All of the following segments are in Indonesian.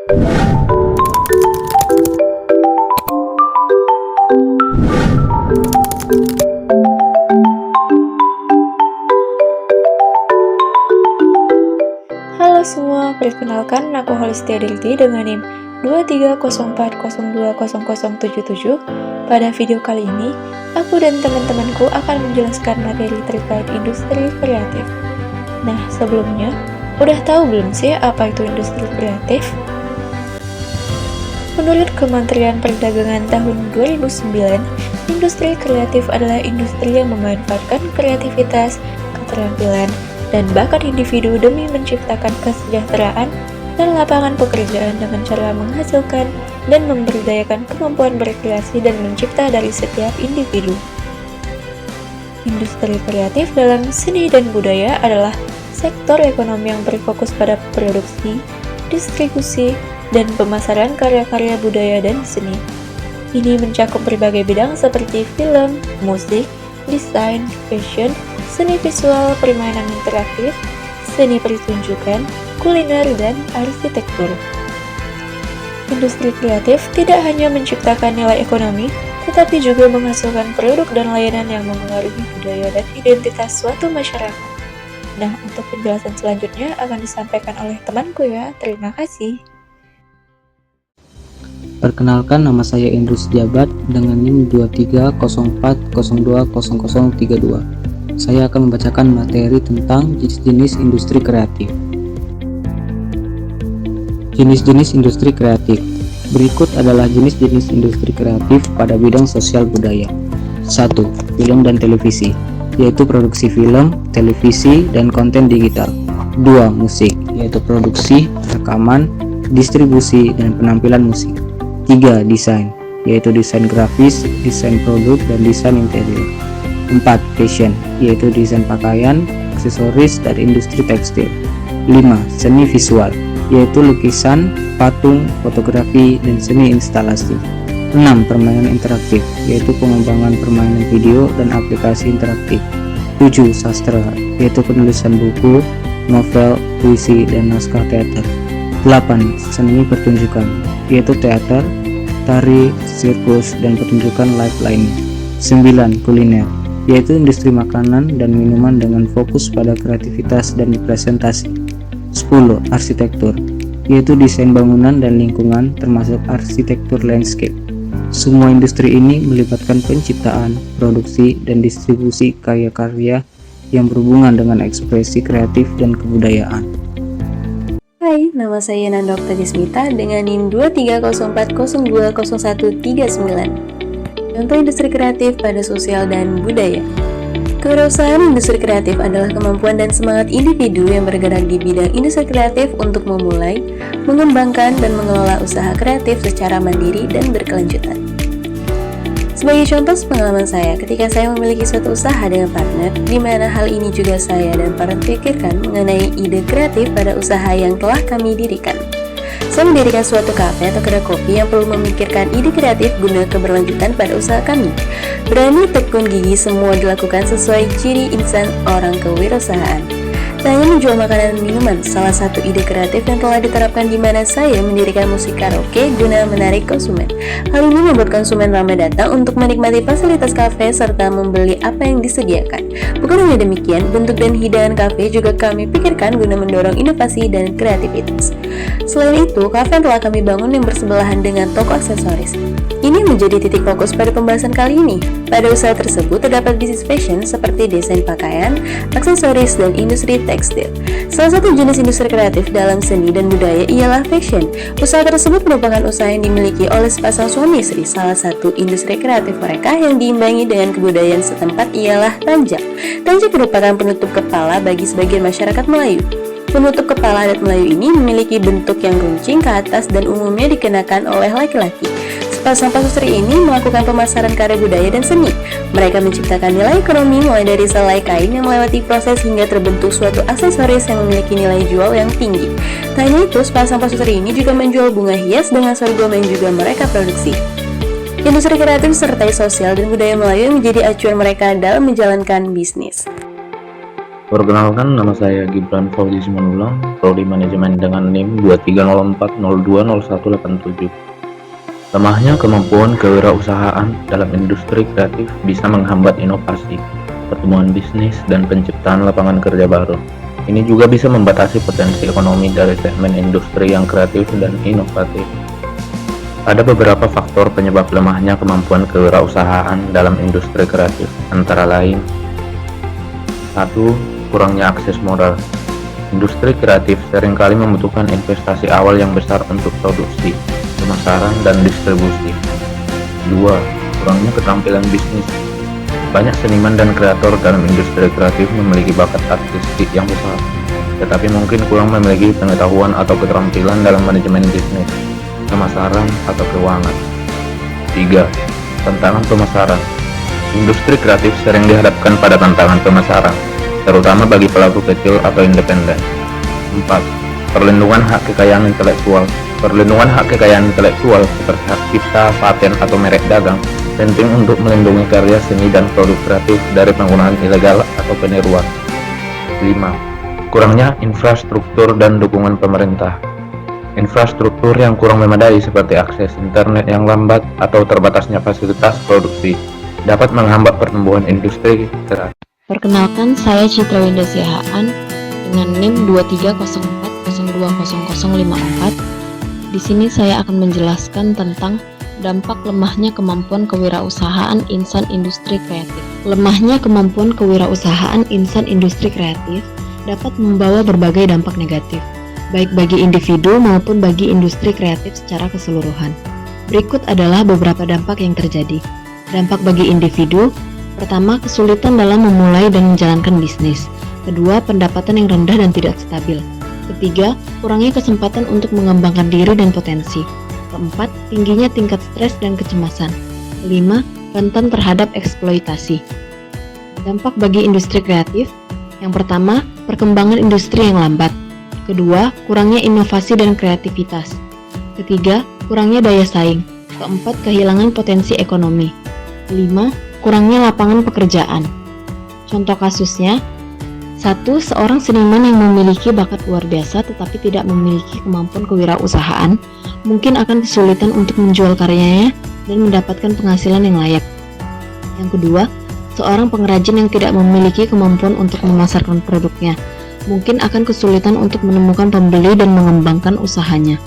Halo semua, perkenalkan aku Holistia Delty dengan NIM 2304020077. Pada video kali ini, aku dan teman-temanku akan menjelaskan materi terkait industri kreatif. Nah, sebelumnya, udah tahu belum sih apa itu industri kreatif? Menurut Kementerian Perdagangan tahun 2009, industri kreatif adalah industri yang memanfaatkan kreativitas, keterampilan, dan bakat individu demi menciptakan kesejahteraan dan lapangan pekerjaan dengan cara menghasilkan dan memberdayakan kemampuan berkreasi dan mencipta dari setiap individu. Industri kreatif dalam seni dan budaya adalah sektor ekonomi yang berfokus pada produksi, distribusi, dan pemasaran karya-karya budaya dan seni. Ini mencakup berbagai bidang seperti film, musik, desain, fashion, seni visual, permainan interaktif, seni pertunjukan, kuliner, dan arsitektur. Industri kreatif tidak hanya menciptakan nilai ekonomi, tetapi juga menghasilkan produk dan layanan yang mempengaruhi budaya dan identitas suatu masyarakat. Nah, untuk penjelasan selanjutnya akan disampaikan oleh temanku ya. Terima kasih. Perkenalkan, nama saya Indrus Jabat dengan NIM 2304020032. Saya akan membacakan materi tentang jenis-jenis industri kreatif. Jenis-jenis industri kreatif. Berikut adalah jenis-jenis industri kreatif pada bidang sosial budaya. 1. Film dan televisi, yaitu produksi film, televisi, dan konten digital. 2. Musik, yaitu produksi, rekaman, distribusi, dan penampilan musik. 3. Desain, yaitu desain grafis, desain produk, dan desain interior. 4. Fashion, yaitu desain pakaian, aksesoris, dan industri tekstil. 5. Seni visual, yaitu lukisan, patung, fotografi, dan seni instalasi. 6. Permainan interaktif, yaitu pengembangan permainan video dan aplikasi interaktif. 7. Sastra, yaitu penulisan buku, novel, puisi, dan naskah teater. 8. Seni pertunjukan, yaitu teater, tari, sirkus, dan pertunjukan live lainnya. 9. Kuliner, yaitu industri makanan dan minuman dengan fokus pada kreativitas dan presentasi. 10. Arsitektur, yaitu desain bangunan dan lingkungan termasuk arsitektur landscape. Semua industri ini melibatkan penciptaan, produksi, dan distribusi karya-karya yang berhubungan dengan ekspresi kreatif dan kebudayaan. Hai, nama saya Nanda Oktaviasmita dengan NIM 2304020139. Contoh industri kreatif pada sosial dan budaya. Kewirausahaan industri kreatif adalah kemampuan dan semangat individu yang bergerak di bidang industri kreatif untuk memulai, mengembangkan, dan mengelola usaha kreatif secara mandiri dan berkelanjutan. Sebagai contoh pengalaman saya ketika saya memiliki suatu usaha dengan partner, di mana hal ini juga saya dan partner pikirkan mengenai ide kreatif pada usaha yang telah kami dirikan. Saya mendirikan suatu kafe atau kedai kopi yang perlu memikirkan ide kreatif guna keberlanjutan pada usaha kami. Berani, tekun, gigih, semua dilakukan sesuai ciri insan orang kewirausahaan. Tak hanya menjual makanan dan minuman, salah satu ide kreatif yang telah diterapkan di mana saya mendirikan musik karaoke guna menarik konsumen. Hal ini membuat konsumen ramai datang untuk menikmati fasilitas kafe serta membeli apa yang disediakan. Bukan hanya demikian, bentuk dan hidangan kafe juga kami pikirkan guna mendorong inovasi dan kreativitas. Selain itu, kafe yang telah kami bangun yang bersebelahan dengan toko aksesoris. Ini menjadi titik fokus pada pembahasan kali ini. Pada usaha tersebut terdapat bisnis fashion seperti desain pakaian, aksesoris, dan industri tekstil. Salah satu jenis industri kreatif dalam seni dan budaya ialah fashion. Usaha tersebut merupakan usaha yang dimiliki oleh sepasang suami istri. Salah satu industri kreatif mereka yang diimbangi dengan kebudayaan setempat ialah tanjak. Tanjak merupakan penutup kepala bagi sebagian masyarakat Melayu. Penutup kepala adat Melayu ini memiliki bentuk yang runcing ke atas dan umumnya dikenakan oleh laki-laki. Sepasang pasutri ini melakukan pemasaran karya budaya dan seni. Mereka menciptakan nilai ekonomi mulai dari selai kain yang melewati proses hingga terbentuk suatu aksesoris yang memiliki nilai jual yang tinggi. Tak hanya itu, sepasang pasutri ini juga menjual bunga hias dengan sorghum yang juga mereka produksi. Industri kreatif sertai sosial dan budaya Melayu yang menjadi acuan mereka dalam menjalankan bisnis. Perkenalkan, nama saya Gibran Fauzi Simanulang, Prodi Manajemen dengan NIM 2304020187. Lemahnya kemampuan kewirausahaan dalam industri kreatif bisa menghambat inovasi, pertumbuhan bisnis, dan penciptaan lapangan kerja baru. Ini juga bisa membatasi potensi ekonomi dari segmen industri yang kreatif dan inovatif. Ada beberapa faktor penyebab lemahnya kemampuan kewirausahaan dalam industri kreatif, antara lain: 1. Kurangnya akses modal. Industri kreatif seringkali membutuhkan investasi awal yang besar untuk produksi, pemasaran, dan distribusi. 2. Kurangnya keterampilan bisnis. Banyak seniman dan kreator dalam industri kreatif memiliki bakat artistik yang besar, tetapi mungkin kurang memiliki pengetahuan atau keterampilan dalam manajemen bisnis, pemasaran, atau keuangan. 3. Tantangan pemasaran. Industri kreatif sering dihadapkan pada tantangan pemasaran, terutama bagi pelaku kecil atau independen. 4. Perlindungan hak kekayaan intelektual. Perlindungan hak kekayaan intelektual seperti hak cipta, paten, atau merek dagang penting untuk melindungi karya seni dan produk kreatif dari penggunaan ilegal atau peniruan. 5. Kurangnya infrastruktur dan dukungan pemerintah. Infrastruktur yang kurang memadai seperti akses internet yang lambat atau terbatasnya fasilitas produksi dapat menghambat pertumbuhan industri kreatif. Perkenalkan, saya Citra Winda Siahaan dengan NIM 2304020054. Di sini saya akan menjelaskan tentang dampak lemahnya kemampuan kewirausahaan insan industri kreatif. Lemahnya kemampuan kewirausahaan insan industri kreatif dapat membawa berbagai dampak negatif, baik bagi individu maupun bagi industri kreatif secara keseluruhan. Berikut adalah beberapa dampak yang terjadi. Dampak bagi individu: pertama, kesulitan dalam memulai dan menjalankan bisnis. Kedua, pendapatan yang rendah dan tidak stabil. Ketiga, kurangnya kesempatan untuk mengembangkan diri dan potensi. Keempat, tingginya tingkat stres dan kecemasan. Kelima, rentan terhadap eksploitasi. Dampak bagi industri kreatif: yang pertama, perkembangan industri yang lambat. Kedua, kurangnya inovasi dan kreativitas. Ketiga, kurangnya daya saing. Keempat, kehilangan potensi ekonomi. Kelima, kurangnya lapangan pekerjaan. Contoh kasusnya: 1. Seorang seniman yang memiliki bakat luar biasa tetapi tidak memiliki kemampuan kewirausahaan mungkin akan kesulitan untuk menjual karyanya dan mendapatkan penghasilan yang layak. Yang kedua, seorang pengrajin yang tidak memiliki kemampuan untuk memasarkan produknya mungkin akan kesulitan untuk menemukan pembeli dan mengembangkan usahanya.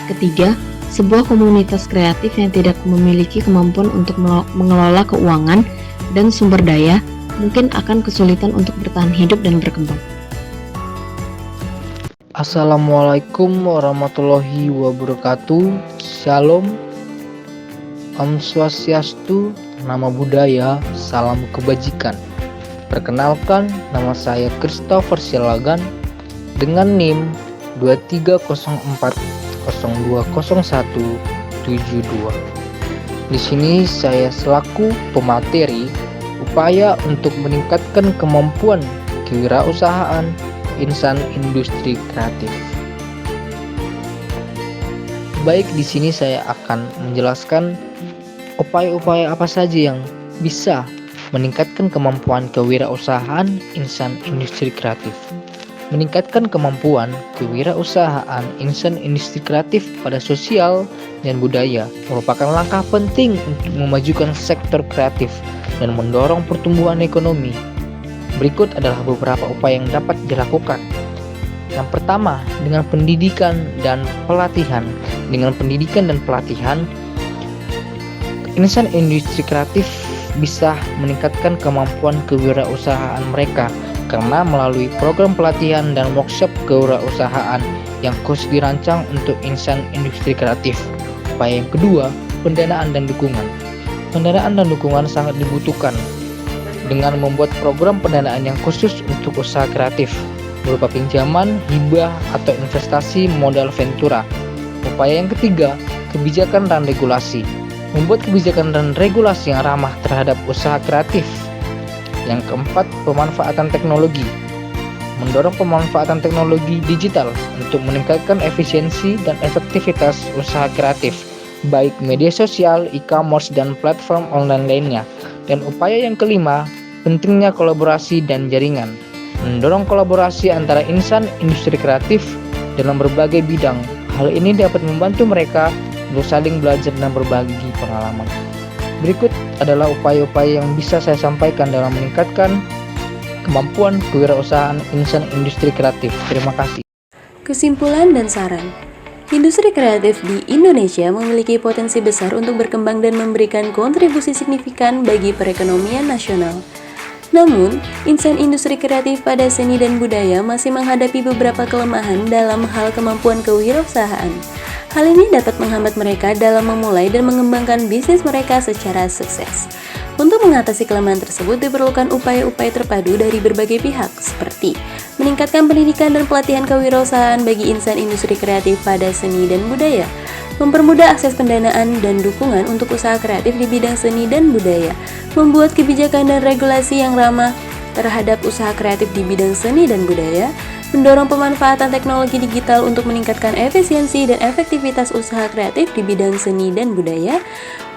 Ketiga, sebuah komunitas kreatif yang tidak memiliki kemampuan untuk mengelola keuangan dan sumber daya mungkin akan kesulitan untuk bertahan hidup dan berkembang. Assalamualaikum warahmatullahi wabarakatuh. Shalom, Om Swastiastu, nama budaya, salam kebajikan. Perkenalkan, nama saya Christopher Silagan dengan NIM 2304020172. Di sini saya selaku pemateri upaya untuk meningkatkan kemampuan kewirausahaan insan industri kreatif. Baik, di sini saya akan menjelaskan upaya-upaya apa saja yang bisa meningkatkan kemampuan kewirausahaan insan industri kreatif. Meningkatkan kemampuan kewirausahaan insan industri kreatif pada sosial dan budaya merupakan langkah penting untuk memajukan sektor kreatif dan mendorong pertumbuhan ekonomi. Berikut adalah beberapa upaya yang dapat dilakukan. Yang pertama, dengan pendidikan dan pelatihan. Dengan pendidikan dan pelatihan, insan industri kreatif bisa meningkatkan kemampuan kewirausahaan mereka karena melalui program pelatihan dan workshop kewirausahaan yang khusus dirancang untuk insan industri kreatif. Upaya yang kedua, pendanaan dan dukungan. Pendanaan dan dukungan sangat dibutuhkan dengan membuat program pendanaan yang khusus untuk usaha kreatif berupa pinjaman, hibah, atau investasi modal ventura. Upaya yang ketiga, kebijakan dan regulasi. Membuat kebijakan dan regulasi yang ramah terhadap usaha kreatif. Yang keempat, pemanfaatan teknologi. Mendorong pemanfaatan teknologi digital untuk meningkatkan efisiensi dan efektivitas usaha kreatif, baik media sosial, e-commerce, dan platform online lainnya. Dan upaya yang kelima, pentingnya kolaborasi dan jaringan. mendorong kolaborasi antara insan industri kreatif dalam berbagai bidang. Hal ini dapat membantu mereka untuk saling belajar dan berbagi pengalaman. Berikut adalah upaya-upaya yang bisa saya sampaikan dalam meningkatkan kemampuan kewirausahaan insan industri kreatif. Terima kasih. Kesimpulan dan saran. Industri kreatif di Indonesia memiliki potensi besar untuk berkembang dan memberikan kontribusi signifikan bagi perekonomian nasional. Namun, insan industri kreatif pada seni dan budaya masih menghadapi beberapa kelemahan dalam hal kemampuan kewirausahaan. Hal ini dapat menghambat mereka dalam memulai dan mengembangkan bisnis mereka secara sukses. Untuk mengatasi kelemahan tersebut diperlukan upaya-upaya terpadu dari berbagai pihak, seperti meningkatkan pendidikan dan pelatihan kewirausahaan bagi insan industri kreatif pada seni dan budaya, mempermudah akses pendanaan dan dukungan untuk usaha kreatif di bidang seni dan budaya, membuat kebijakan dan regulasi yang ramah terhadap usaha kreatif di bidang seni dan budaya, mendorong pemanfaatan teknologi digital untuk meningkatkan efisiensi dan efektivitas usaha kreatif di bidang seni dan budaya,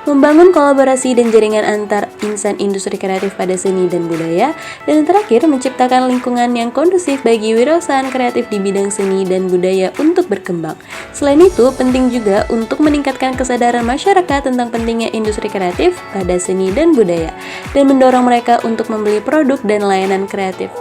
membangun kolaborasi dan jaringan antar insan industri kreatif pada seni dan budaya, dan terakhir menciptakan lingkungan yang kondusif bagi wirausahaan kreatif di bidang seni dan budaya untuk berkembang. Selain itu, penting juga untuk meningkatkan kesadaran masyarakat tentang pentingnya industri kreatif pada seni dan budaya, dan mendorong mereka untuk membeli produk dan layanan kreatif.